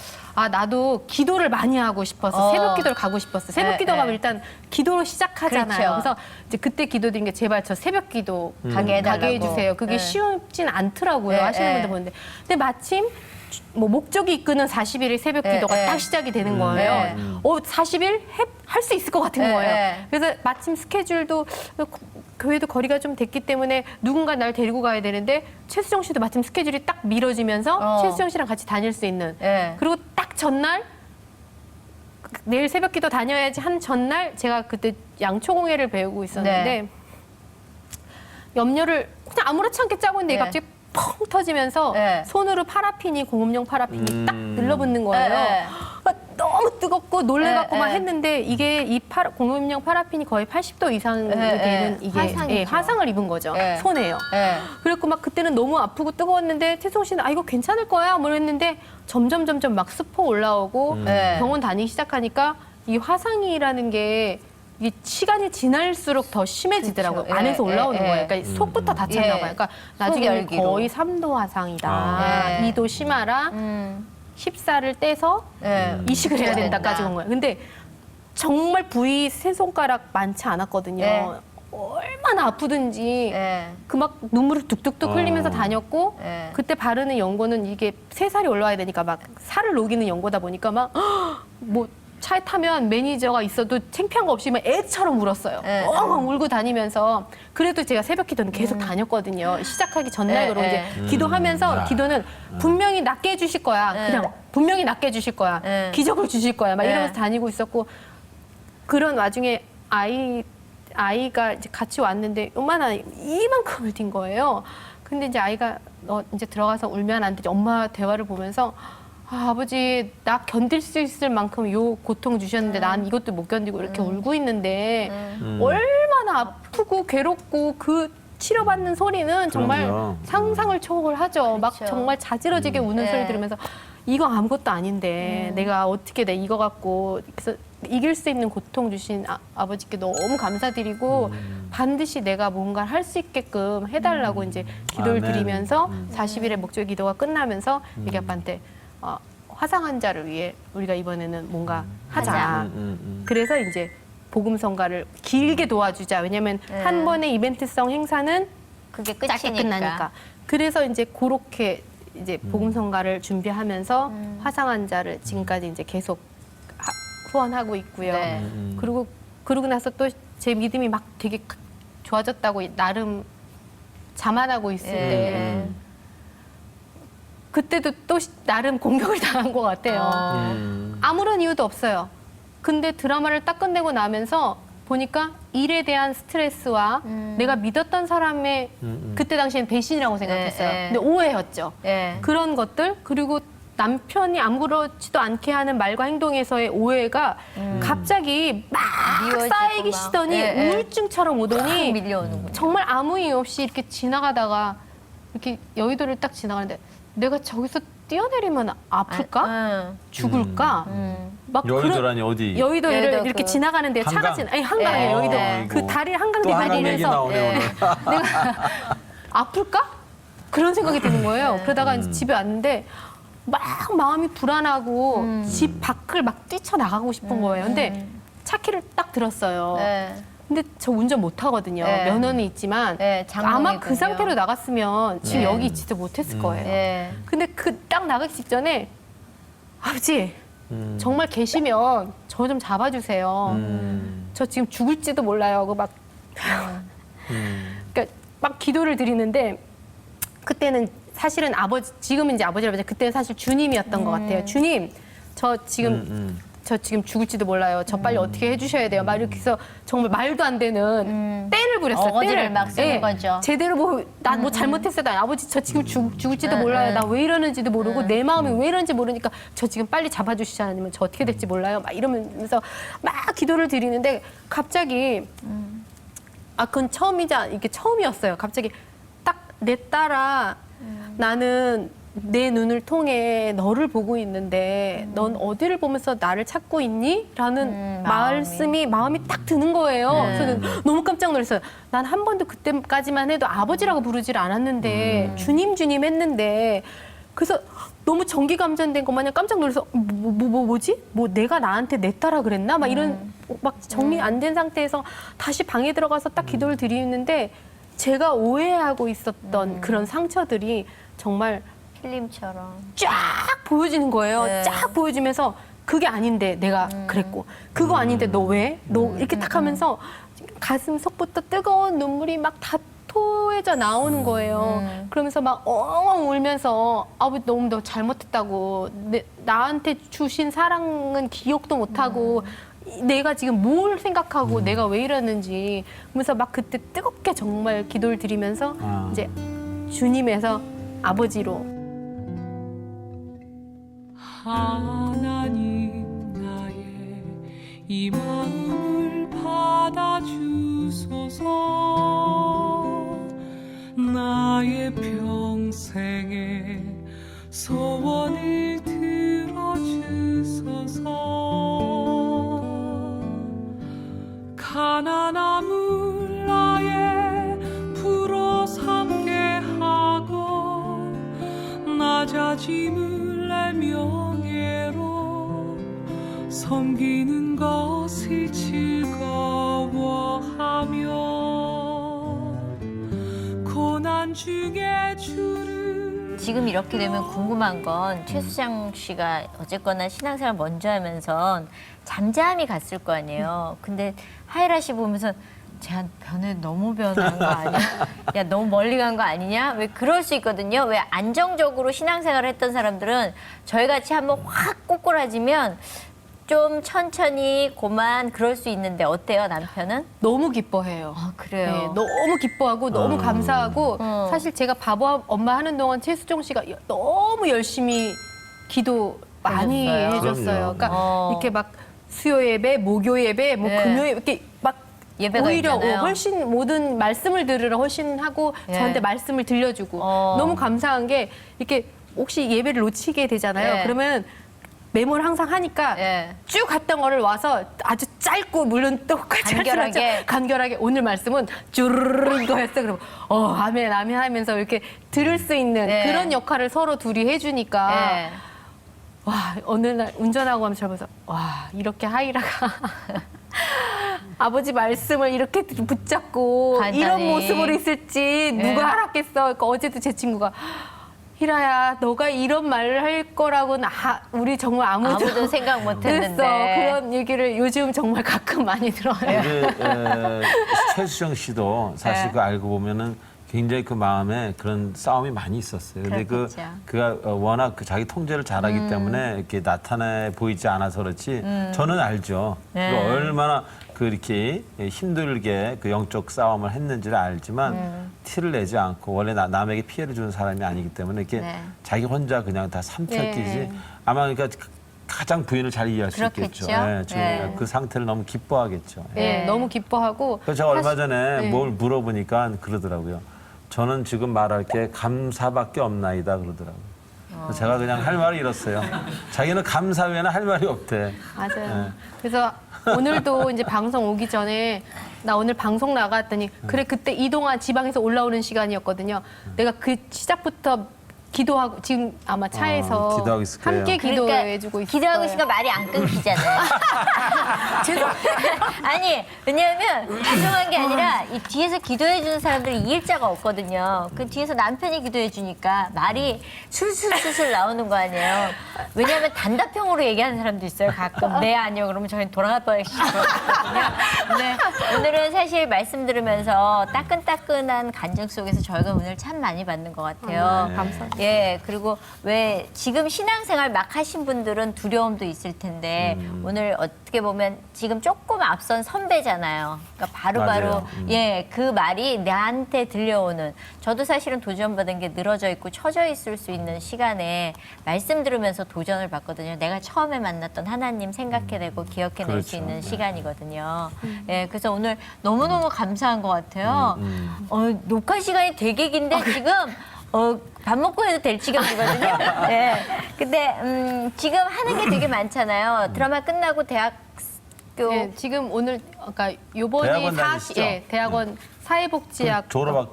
나도 기도를 많이 하고 싶었어. 새벽 기도를 가고 싶었어. 새벽 네, 기도 가면 네. 일단 기도로 시작하잖아요. 그렇죠. 그래서 이제 그때 기도드린 게 제발 저 새벽 기도 가게 해달라고. 해주세요. 그게 네. 쉽진 않더라고요. 네, 하시는 네. 분들 보는데. 근데 마침 뭐 목적이 이끄는 40일의 새벽 네, 기도가 네. 딱 시작이 되는 거예요. 네. 40일 할 수 있을 것 같은 네, 거예요. 네. 그래서 마침 스케줄도 교회도 거리가 좀 됐기 때문에 누군가 날 데리고 가야 되는데 최수정 씨도 마침 스케줄이 딱 미뤄지면서 최수정 씨랑 같이 다닐 수 있는. 네. 그리고 딱 전날 내일 새벽 기도 다녀야지 한 전날 제가 그때 양초공예를 배우고 있었는데 네. 염료를 그냥 아무렇지 않게 짜고 있는데 네. 갑자기 펑 터지면서 네. 손으로 공업용 파라핀이 딱 늘러붙는 거예요. 네. 너무 너무 뜨겁고 놀래갖고 네, 막 네. 했는데 이게 이 공업용 파라핀이 거의 80도 이상이 네, 되는 네. 이게 화상이죠. 화상을 입은 거죠. 네. 손에요. 네. 그래갖고 막 그때는 너무 아프고 뜨거웠는데 태송 씨는 이거 괜찮을 거야 뭐 했는데 점점 막 스포 올라오고 네. 병원 다니기 시작하니까 이 화상이라는 게 이 시간이 지날수록 더 심해지더라고요. 그렇죠. 안에서 예, 올라오는 예, 거예요. 예. 그러니까 속부터 다쳤나 예. 봐요. 그러니까 나중에 속열기로. 거의 3도 화상이다. 아. 예. 2도 심하라. 14를 떼서 네. 이식을 해야 된다. 된다까지 온 거예요. 근데 정말 부위 세 손가락 많지 않았거든요. 네. 얼마나 아프든지 네. 그 막 눈물을 뚝뚝뚝 흘리면서 다녔고 네. 그때 바르는 연고는 이게 세 살이 올라와야 되니까 막 살을 녹이는 연고다 보니까 막 뭐 차에 타면 매니저가 있어도 창피한 거 없이 막 애처럼 울었어요. 네. 엉엉 울고 다니면서 그래도 제가 새벽 기도는 계속 다녔거든요. 시작하기 전날으로 네, 이제 기도하면서 기도는 분명히 낫게 해주실 거야. 네. 그냥 분명히 낫게 해주실 거야. 네. 기적을 주실 거야. 막 네. 이러면서 다니고 있었고 그런 와중에 아이가 이제 같이 왔는데 요만한 이만큼을 뛴 거예요. 근데 이제 아이가 이제 들어가서 울면 안 되지. 엄마 대화를 보면서 아버지 나 견딜 수 있을 만큼 요 고통 주셨는데 난 이것도 못 견디고 이렇게 울고 있는데 얼마나 아프고 괴롭고 그 치료받는 소리는 정말 그럼요. 상상을 초월하죠. 막 그렇죠. 정말 자지러지게 우는 네. 소리 들으면서 이거 아무것도 아닌데 내가 어떻게 내 이거 갖고 그래서 이길 수 있는 고통 주신 아버지께 너무 감사드리고 반드시 내가 뭔가를 할 수 있게끔 해달라고 이제 기도를 아멘. 드리면서 40일의 목적 기도가 끝나면서 애기 아빠한테 화상 환자를 위해 우리가 이번에는 뭔가 하자. 하자. 그래서 이제 복음성가를 길게 도와주자. 왜냐하면 네. 한 번의 이벤트성 행사는 그게 짧게 끝이니까. 끝나니까. 그래서 이제 그렇게 이제 복음성가를 준비하면서 화상 환자를 지금까지 이제 계속 후원하고 있고요. 네. 그러고 나서 또 제 믿음이 막 되게 좋아졌다고 나름 자만하고 있을 때 그때도 또 나름 공격을 당한 것 같아요. 아무런 이유도 없어요. 근데 드라마를 딱 끝내고 나면서 보니까 일에 대한 스트레스와 내가 믿었던 사람의 그때 당시엔 배신이라고 생각했어요. 네, 네. 근데 오해였죠. 네. 그런 것들 그리고 남편이 아무렇지도 않게 하는 말과 행동에서의 오해가 갑자기 막 미워지고 쌓이기 막. 시더니 네, 네. 우울증처럼 오더니 밀려오는군요. 정말 아무 이유 없이 이렇게 지나가다가 이렇게 여의도를 딱 지나가는데 내가 저기서 뛰어내리면 아플까? 죽을까? 막 여의도라니 어디? 여의도를 여의도 이렇게 그 지나가는데 차가 한강? 지나 아니 한강이에요. 네. 여의도 네. 그 다리 한강 또 대교 한강 얘기 보면서 나오네 오늘. 내가 아플까? 그런 생각이 드는 거예요. 그러다가 이제 집에 왔는데 막 마음이 불안하고 집 밖을 막 뛰쳐나가고 싶은 거예요. 근데 차키를 딱 들었어요. 네. 근데 저 운전 못 하거든요. 네. 면허는 있지만 네, 아마 그 장롱이군요. 상태로 나갔으면 지금 네. 여기 있지도 못했을 거예요. 네. 근데 그 딱 나가기 직전에 아버지 정말 계시면 저 좀 잡아주세요. 저 지금 죽을지도 몰라요. 하고 막 그러니까 막 기도를 드리는데 그때는 사실은 지금은 이제 아버지라고 하죠. 그때는 사실 주님이었던 것 같아요. 주님, 저 지금 죽을지도 몰라요. 저 빨리 어떻게 해주셔야 돼요. 막 이렇게 해서 정말 말도 안 되는 떼를 부렸어요. 어거지를 떼를. 막 쓰는 거죠. 제대로 나 뭐 잘못했어요. 나 아버지 저 지금 죽을지도 몰라요. 나 왜 이러는지도 모르고 내 마음이 왜 이러는지 모르니까 저 지금 빨리 잡아주시지 않으면 저 어떻게 될지 몰라요. 막 이러면서 막 기도를 드리는데 갑자기 그건 처음이자 이게 처음이었어요. 갑자기 딱 내 딸아 나는 내 눈을 통해 너를 보고 있는데 넌 어디를 보면서 나를 찾고 있니? 라는 마음이 딱 드는 거예요. 저는 너무 깜짝 놀랐어요. 난 한 번도 그때까지만 해도 아버지라고 부르질 않았는데 주님 했는데 그래서 너무 정기 감전된 것 마냥 깜짝 놀라서 뭐지? 뭐 내가 나한테 내 딸아 그랬나? 막 이런 막 정리 안 된 상태에서 다시 방에 들어가서 딱 기도를 드리는데 제가 오해하고 있었던 그런 상처들이 정말 필름처럼. 쫙 보여지는 거예요. 네. 쫙 보여지면서 그게 아닌데 내가 그랬고 그거 아닌데 너 왜? 너 이렇게 딱 하면서 가슴 속부터 뜨거운 눈물이 막 다 토해져 나오는 거예요. 그러면서 막 엉엉 울면서 아버지 너무 너 잘못했다고 나한테 주신 사랑은 기억도 못하고 내가 지금 뭘 생각하고 내가 왜 이러는지 그러면서 막 그때 뜨겁게 정말 기도를 드리면서 이제 주님에서 아버지로 하나님 이 마음을 받아주소서. 나의 평생의 소원을 들어주소서. 가난함을 나의 불어 삼게 하고 낮아짐을 내 명예로 섬기는 것을 즐거워하며 고난 중에 주를 지금 이렇게 되면 궁금한 건 최수정 씨가 어쨌거나 신앙생활 먼저 하면서 잠잠히 갔을 거 아니에요. 근데 하이라 씨 보면서 쟤 변해 너무 변한 거 아니야? 야 너무 멀리 간 거 아니냐? 왜 그럴 수 있거든요. 왜 안정적으로 신앙생활을 했던 사람들은 저희 같이 한번 확 꼬꾸라지면 좀 천천히 고만 그럴 수 있는데 어때요 남편은? 너무 기뻐해요. 아 그래요. 네, 너무 기뻐하고 너무 감사하고 사실 제가 바보 엄마 하는 동안 최수정 씨가 너무 열심히 기도 많이 해줬어요? 해줬어요. 그럼요. 그러니까 이렇게 막 수요 예배, 목요 예배, 뭐 네. 금요 예배 이렇게 막 예배가 오히려 있잖아요. 훨씬 모든 말씀을 들으러 훨씬 하고 예. 저한테 말씀을 들려주고 너무 감사한 게 이렇게 혹시 예배를 놓치게 되잖아요. 예. 그러면 메모를 항상 하니까 예. 쭉 갔던 거를 와서 아주 짧고 물론 똑같이 간결하게. 간결하게 오늘 말씀은 쭈르르 이거였어. 그럼 아멘 아멘 하면서 이렇게 들을 수 있는 네. 그런 역할을 서로 둘이 해주니까 예. 와 어느 날 운전하고 하면서 저보면서 와 이렇게 하이라가 아버지 말씀을 이렇게 붙잡고 간단히. 이런 모습으로 있을지 네. 누가 알았겠어. 그러니까 어제도 제 친구가 히라야 너가 이런 말을 할 거라고는 우리 정말 아무도 생각 못 했는데. 그랬어. 그런 얘기를 요즘 정말 가끔 많이 들어요. 우리 최수정 씨도 사실 네. 그 알고 보면은 굉장히 그 마음에 그런 싸움이 많이 있었어요. 근데 그렇겠죠. 그가 워낙 그 자기 통제를 잘하기 때문에 이렇게 나타내 보이지 않아서 그렇지 저는 알죠. 네. 그 얼마나 그 이렇게 힘들게 그 영적 싸움을 했는지를 알지만 티를 내지 않고 원래 남에게 피해를 주는 사람이 아니기 때문에 이렇게 네. 자기 혼자 그냥 다 삼켰기지. 네. 아마 그러니까 가장 부인을 잘 이해할 수 그렇겠죠. 있겠죠. 예, 지금 네. 그 상태를 너무 기뻐하겠죠. 예. 네, 너무 기뻐하고 그래서 제가 얼마 전에 네. 뭘 물어보니까 그러더라고요. 저는 지금 말할 게 감사밖에 없나이다 그러더라고요. 그래서 제가 그냥 할 말이 이렇어요. 자기는 감사 외에는 할 말이 없대. 맞아요. 네. 그래서 오늘도 이제 방송 오기 전에 나 오늘 방송 나갔더니 그래 그때 이동안 지방에서 올라오는 시간이었거든요. 내가 그 시작부터 기도하고 지금 아마 차에서 기도하고 있을 거예요. 함께 기도해주고 있을 기도하고 거예요. 있으니까 말이 안 끊기잖아요. 아니 왜냐하면 죄송한 게 아니라 이 뒤에서 기도해 주는 사람들이 이일자가 없거든요. 그 뒤에서 남편이 기도해 주니까 말이 술술술술 나오는 거 아니에요. 왜냐하면 단답형으로 얘기하는 사람도 있어요. 가끔 네 아니요 그러면 저희는 돌아갈 뻔했거든요. 근데 오늘은 사실 말씀 들으면서 따끈따끈한 간증 속에서 저희가 오늘 참 많이 받는 것 같아요. 네. 감사합니다. 예, 그리고 왜 지금 신앙생활 막 하신 분들은 두려움도 있을 텐데 오늘 어떻게 보면 지금 조금 앞선 선배잖아요. 그러니까 바로바로 맞아요. 예, 그 말이 나한테 들려오는 저도 사실은 도전받은 게 늘어져 있고 처져 있을 수 있는 시간에 말씀 들으면서 도전을 받거든요. 내가 처음에 만났던 하나님 생각해내고 기억해낼 그렇죠. 수 있는 네. 시간이거든요. 예, 그래서 오늘 너무너무 감사한 것 같아요. 녹화 시간이 되게 긴데 지금 밥 먹고 해도 될 지경이거든요. 네. 근데 지금 하는 게 되게 많잖아요. 드라마 끝나고 대학교 네, 지금 오늘 그러니까 요번이 대학원 다니시죠? 대학원 사회복지학 졸업학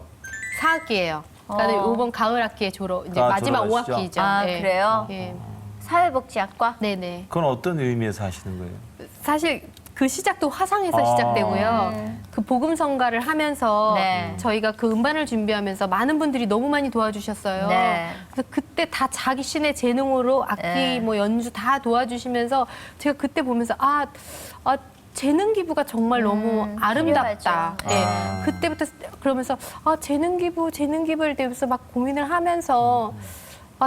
4학기예요. 그러니까 요번 가을 학기에 이제 아, 마지막 졸업하시죠? 5학기죠. 아, 그래요? 예. 사회복지학과. 네네. 그건 어떤 의미에서 하시는 거예요? 사실 그 시작도 화상에서 아. 시작되고요. 그 복음 성가를 하면서 네. 저희가 그 음반을 준비하면서 많은 분들이 너무 많이 도와주셨어요. 네. 그래서 그때 다 자기 신의 재능으로 악기 네. 뭐 연주 다 도와주시면서 제가 그때 보면서 재능 기부가 정말 너무 아름답다. 필요하죠. 예. 아. 그때부터 그러면서 재능 기부를 대해서 막 고민을 하면서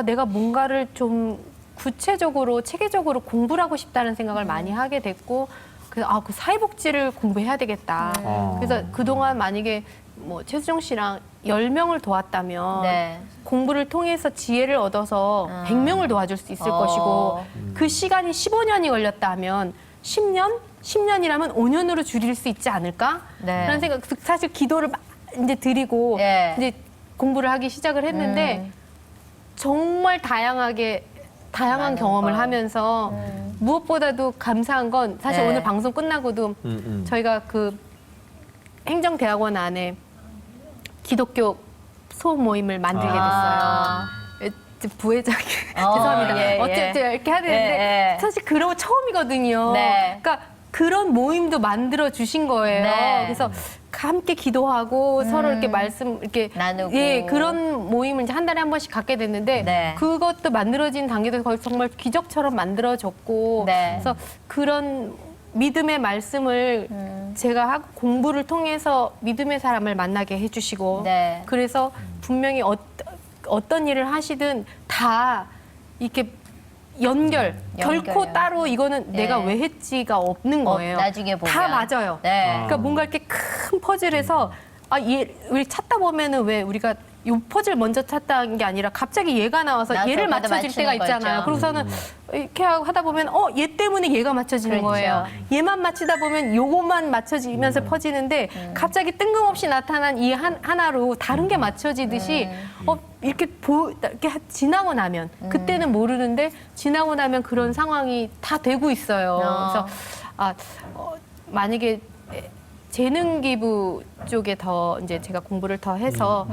내가 뭔가를 좀 구체적으로 체계적으로 공부를 하고 싶다는 생각을 많이 하게 됐고 그래서 그 사회복지를 공부해야 되겠다. 그래서 그동안 만약에 뭐 최수정 씨랑 10명을 도왔다면 네. 공부를 통해서 지혜를 얻어서 100명을 도와줄 수 있을 것이고 그 시간이 15년이 걸렸다 하면 10년? 10년이라면 5년으로 줄일 수 있지 않을까? 네. 라는 생각. 사실 기도를 막 이제 드리고 네. 이제 공부를 하기 시작을 했는데 정말 다양한 많은 경험을 걸. 하면서 무엇보다도 감사한 건 사실 네. 오늘 방송 끝나고도 저희가 그 행정대학원 안에 기독교 소모임을 만들게 됐어요. 아. 부회장이 어, 죄송합니다. 예, 예. 어쨌든 이렇게 해야 되는데 예, 예. 사실 그런 거 처음이거든요. 네. 그러니까 그런 모임도 만들어 주신 거예요. 네. 그래서 함께 기도하고 서로 이렇게 말씀 이렇게 나누고. 예 그런 모임을 이제 한 달에 한 번씩 갖게 됐는데 네. 그것도 만들어진 단계도 거의 정말 기적처럼 만들어졌고 네. 그래서 그런 믿음의 말씀을 제가 하고 공부를 통해서 믿음의 사람을 만나게 해주시고 네. 그래서 분명히 어떤 일을 하시든 다 이렇게 결코 연결해요. 따로 이거는 네. 내가 왜 했지가 없는 거예요. 나중에 보면. 다 맞아요. 네. 그러니까 뭔가 이렇게 큰 퍼즐에서 우리 찾다 보면은 왜 우리가 요 퍼즐 먼저 찾다는 게 아니라 갑자기 얘가 나와서 나서 얘를 거기다 맞춰질 때가 맞추는 거 있잖아요. 있죠. 그러고서는 이렇게 하다 보면 얘 때문에 얘가 맞춰지는 그렇죠. 거예요. 얘만 맞추다 보면 요것만 맞춰지면서 퍼지는데 갑자기 뜬금없이 나타난 이 하나로 다른 게 맞춰지듯이 이렇게 지나고 나면 그때는 모르는데 지나고 나면 그런 상황이 다 되고 있어요. 그래서 만약에 재능 기부 쪽에 더 이제 제가 공부를 더 해서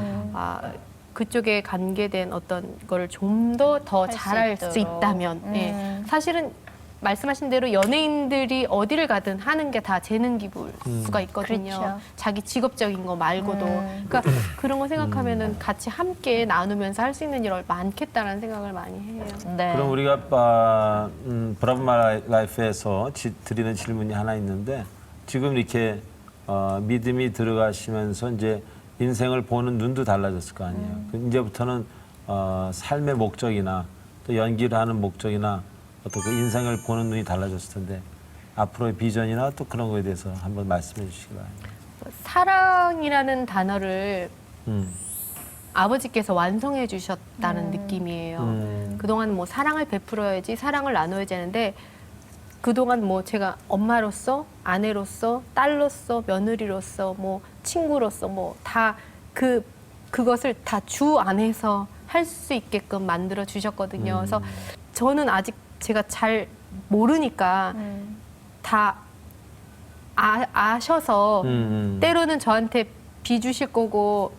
그쪽에 관계된 어떤 거를 좀 더 수 잘할 수 있도록. 있다면 예. 사실은 말씀하신 대로 연예인들이 어디를 가든 하는 게 다 재능 기부일 수가 있거든요. 그렇죠. 자기 직업적인 거 말고도. 그러니까 그런 거 생각하면은 같이 함께 나누면서 할 수 있는 일 많겠다라는 생각을 많이 해요. 네. 그럼 우리가 브라보 마이 라이프에서 드리는 질문이 하나 있는데 지금 이렇게 믿음이 들어가시면서 이제 인생을 보는 눈도 달라졌을 거 아니에요. 이제부터는 삶의 목적이나 또 연기를 하는 목적이나 어떤 그 인생을 보는 눈이 달라졌을 텐데 앞으로의 비전이나 또 그런 거에 대해서 한번 말씀해 주시기 바랍니다. 사랑이라는 단어를 음. 아버지께서 완성해 주셨다는 느낌이에요. 그동안 뭐 사랑을 베풀어야지 사랑을 나눠야지 하는데 그동안 뭐 제가 엄마로서 아내로서 딸로서 며느리로서 뭐 친구로서 뭐 다 그것을 다 주 안에서 할 수 있게끔 만들어 주셨거든요. 그래서 저는 아직 제가 잘 모르니까 다 아셔서 때로는 저한테 비 주실 거고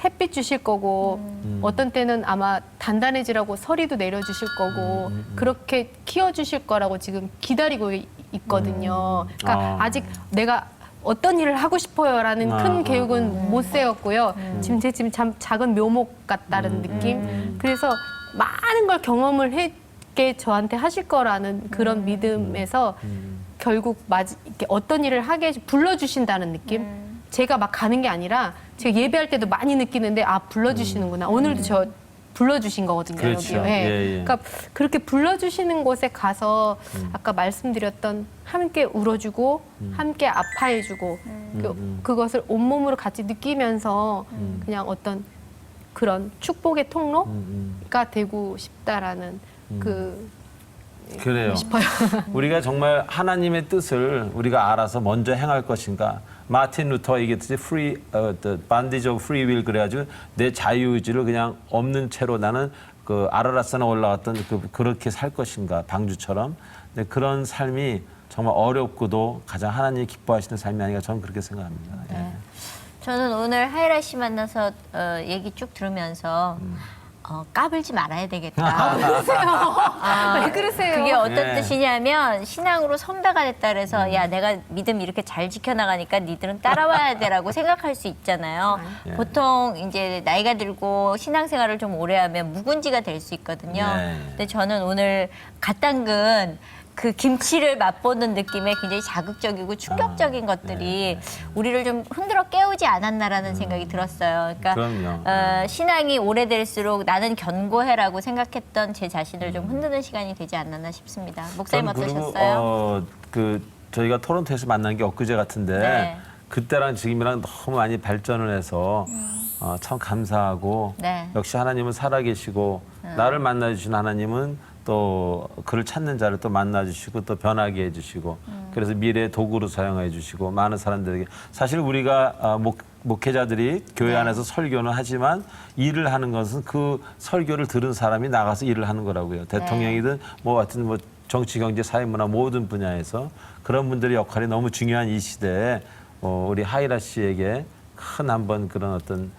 햇빛 주실 거고 어떤 때는 아마 단단해지라고 서리도 내려주실 거고 그렇게 키워주실 거라고 지금 기다리고 있거든요. 그러니까 아직 내가 어떤 일을 하고 싶어요라는 큰 계획은 못 세웠고요. 지금 참 작은 묘목 같다는 느낌. 그래서 많은 걸 경험을 했게 저한테 하실 거라는 그런 믿음에서 결국 이렇게 어떤 일을 하게 불러주신다는 느낌. 제가 막 가는 게 아니라 제가 예배할 때도 많이 느끼는데 불러주시는구나. 오늘도 저 불러주신 거거든요. 그렇죠. 여기요. 예. 예, 예. 그러니까 그렇게 불러주시는 곳에 가서 아까 말씀드렸던 함께 울어주고 함께 아파해주고 그것을 온몸으로 같이 느끼면서 그냥 어떤 그런 축복의 통로가 되고 싶다라는 그래요. 싶어요. 우리가 정말 하나님의 뜻을 우리가 알아서 먼저 행할 것인가. 마틴 루터 얘기했듯이 the bondage of free will 그래가지고 내 자유의지를 그냥 없는 채로 나는 그 아라라산에 올라갔던 그렇게 살 것인가 방주처럼. 근데 그런 삶이 정말 어렵고도 가장 하나님이 기뻐하시는 삶이 아닌가 저는 그렇게 생각합니다. 예. 네. 저는 오늘 하이라 씨 만나서 얘기 쭉 들으면서 까불지 말아야 되겠다. 왜 그러세요? 그게 어떤 네. 뜻이냐면 신앙으로 선배가 됐다 그래서 야 내가 믿음 이렇게 잘 지켜나가니까 니들은 따라와야 돼라고 생각할 수 있잖아요. 네. 보통 이제 나이가 들고 신앙생활을 좀 오래 하면 묵은지가 될 수 있거든요. 네. 근데 저는 오늘 갓 담근 그 김치를 맛보는 느낌에 굉장히 자극적이고 충격적인 것들이 우리를 좀 흔들어 깨우지 않았나라는 생각이 들었어요. 그러니까 그럼요. 신앙이 오래될수록 나는 견고해라고 생각했던 제 자신을 좀 흔드는 시간이 되지 않았나 싶습니다. 목사님 전 그리고, 어떠셨어요? 저희가 토론토에서 만난 게 엊그제 같은데 네. 그때랑 지금이랑 너무 많이 발전을 해서 참 감사하고 네. 역시 하나님은 살아계시고 나를 만나주신 하나님은 또 그를 찾는 자를 또 만나주시고 또 변하게 해주시고 그래서 미래의 도구로 사용해 주시고 많은 사람들에게 사실 우리가 목회자들이 교회 안에서 설교는 하지만 일을 하는 것은 그 설교를 들은 사람이 나가서 일을 하는 거라고요. 대통령이든 뭐 하여튼 뭐 정치, 경제, 사회, 문화 모든 분야에서 그런 분들의 역할이 너무 중요한 이 시대에 우리 하이라 씨에게 큰 한번 그런 어떤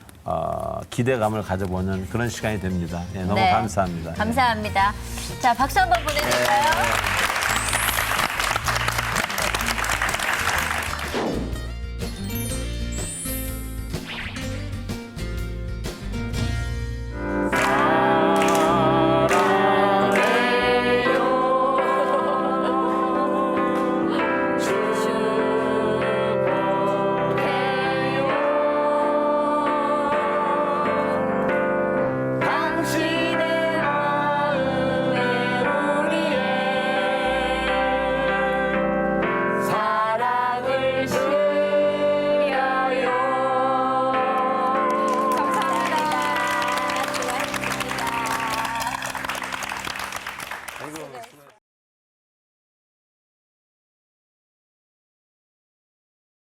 기대감을 가져보는 그런 시간이 됩니다. 예, 너무 네. 감사합니다. 감사합니다. 자, 박수 한번 보내드릴까요?